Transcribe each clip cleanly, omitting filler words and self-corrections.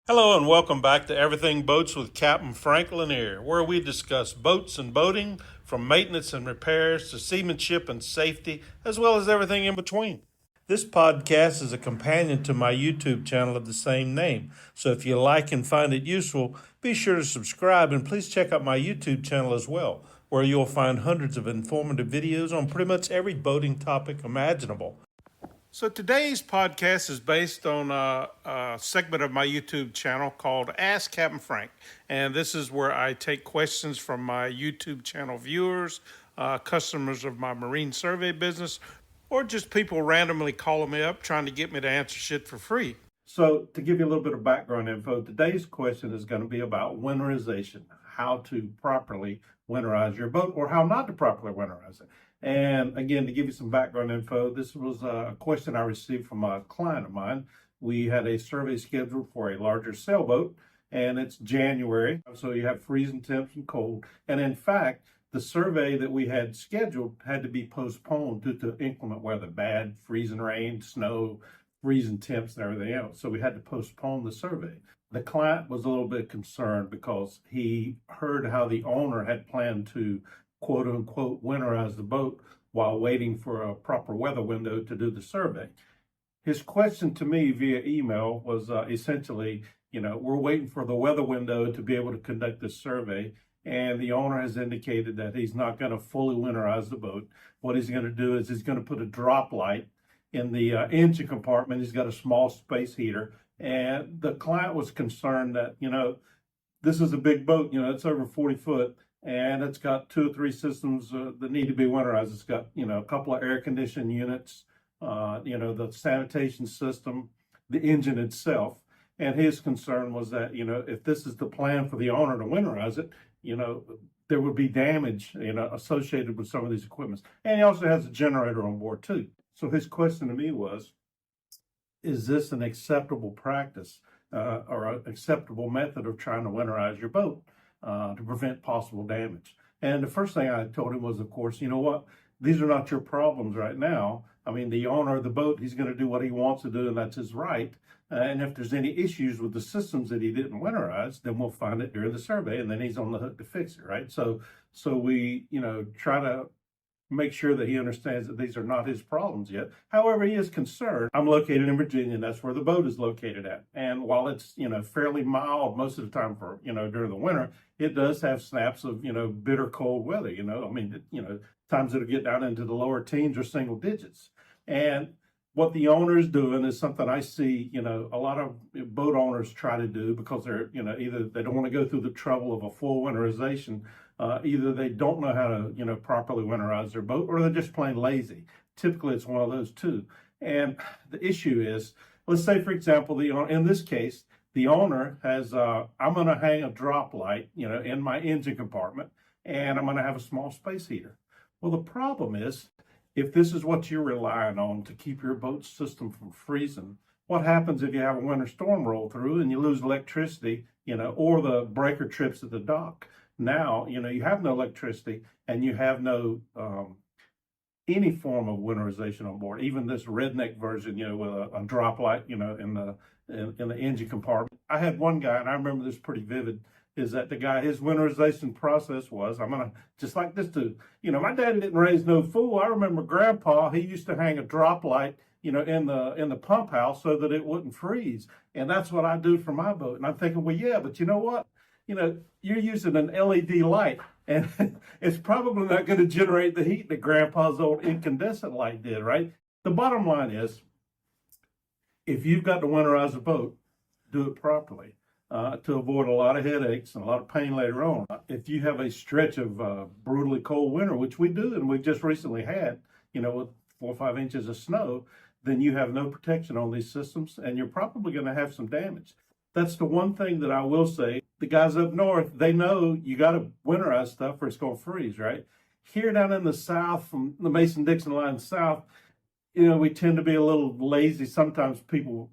Hello and welcome back to Everything Boats with Captain Frank Lanier, where we discuss boats and boating, from maintenance and repairs to seamanship and safety, as well as everything in between. This podcast is a companion to my YouTube channel of the same name, so if you like and find it useful, be sure to subscribe and please check out my YouTube channel as well, where you'll find hundreds of informative videos on pretty much every boating topic imaginable. So today's podcast is based on a segment of my YouTube channel called Ask Captain Frank. And this is where I take questions from my YouTube channel viewers, customers of my marine survey business, or just people randomly calling me up trying to get me to answer shit for free. So to give you a little bit of background info, today's question is going to be about winterization, how to properly winterize your boat or how not to properly winterize it. And again, to give you some background info, this was a question I received from a client of mine. We had a survey scheduled for a larger sailboat, and it's January, so you have freezing temps and cold. And in fact, the survey that we had scheduled had to be postponed due to inclement weather, bad freezing rain, snow, freezing temps, and everything else. So we had to postpone the survey. The client was a little bit concerned because he heard how the owner had planned to quote unquote winterize the boat while waiting for a proper weather window to do the survey. His question to me via email was essentially, we're waiting for the weather window to be able to conduct this survey, and the owner has indicated that he's not going to fully winterize the boat. What he's going to do is he's going to put a drop light in the engine compartment. He's got a small space heater, and the client was concerned that, this is a big boat, it's over 40 foot. And it's got 2 or 3 systems that need to be winterized. It's got, a couple of air conditioning units, the sanitation system, the engine itself. And his concern was that, if this is the plan for the owner to winterize it, there would be damage, associated with some of these equipments. And he also has a generator on board too. So his question to me was, is this an acceptable practice or an acceptable method of trying to winterize your boat? To prevent possible damage. And the first thing I told him was, of course, you know what? These are not your problems right now. I mean, the owner of the boat, he's going to do what he wants to do, and that's his right. And if there's any issues with the systems that he didn't winterize, then we'll find it during the survey, and then he's on the hook to fix it, right? So we, try to make sure that he understands that these are not his problems yet. However, he is concerned. I'm located in Virginia, and that's where the boat is located at. And while it's, fairly mild most of the time for, during the winter, it does have snaps of, bitter cold weather, times it'll get down into the lower teens or single digits. And what the owner is doing is something I see, a lot of boat owners try to do because they're, either they don't want to go through the trouble of a full winterization, either they don't know how to, properly winterize their boat, or they're just plain lazy. Typically, it's one of those two. And the issue is, let's say, for example, in this case, the owner has, I'm going to hang a drop light, in my engine compartment, and I'm going to have a small space heater. Well, the problem is, if this is what you're relying on to keep your boat system from freezing, what happens if you have a winter storm roll through and you lose electricity, or the breaker trips at the dock? Now, you have no electricity and you have no any form of winterization on board. Even this redneck version, with a drop light, in the engine compartment. I had one guy, and I remember this pretty vivid, is that the guy, his winterization process was, I'm gonna, just like this dude, my dad didn't raise no fool. I remember Grandpa, he used to hang a drop light, in the pump house so that it wouldn't freeze. And that's what I do for my boat. And I'm thinking, well, yeah, but you know what? You're using an LED light, and it's probably not going to generate the heat that Grandpa's old incandescent light did, right? The bottom line is, if you've got to winterize a boat, do it properly to avoid a lot of headaches and a lot of pain later on. If you have a stretch of brutally cold winter, which we do, and we've just recently had, with 4 or 5 inches of snow, then you have no protection on these systems, and you're probably going to have some damage. That's the one thing that I will say. The guys up north, they know you got to winterize stuff or it's going to freeze, right? Here down in the south, from the Mason-Dixon line south, we tend to be a little lazy. Sometimes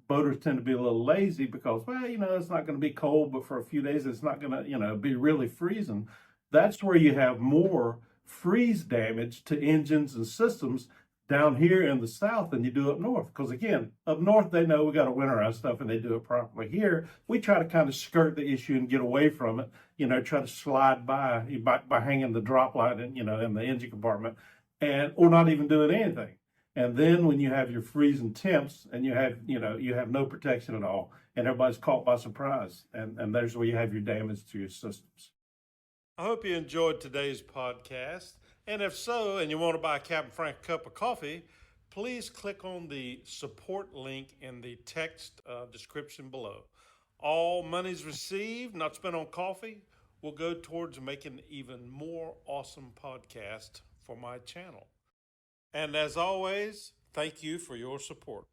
boaters tend to be a little lazy because, well, it's not going to be cold, but for a few days it's not going to, be really freezing. That's where you have more freeze damage to engines and systems down here in the South than you do up north. Because again, up north, they know we got to winterize stuff and they do it properly. Here, we try to kind of skirt the issue and get away from it, try to slide by hanging the drop light in the engine compartment or not even doing anything. And then when you have your freezing temps and you have no protection at all and everybody's caught by surprise, and there's where you have your damage to your systems. I hope you enjoyed today's podcast. And if so, and you want to buy Captain Frank a cup of coffee, please click on the support link in the text description below. All monies received, not spent on coffee, will go towards making even more awesome podcasts for my channel. And as always, thank you for your support.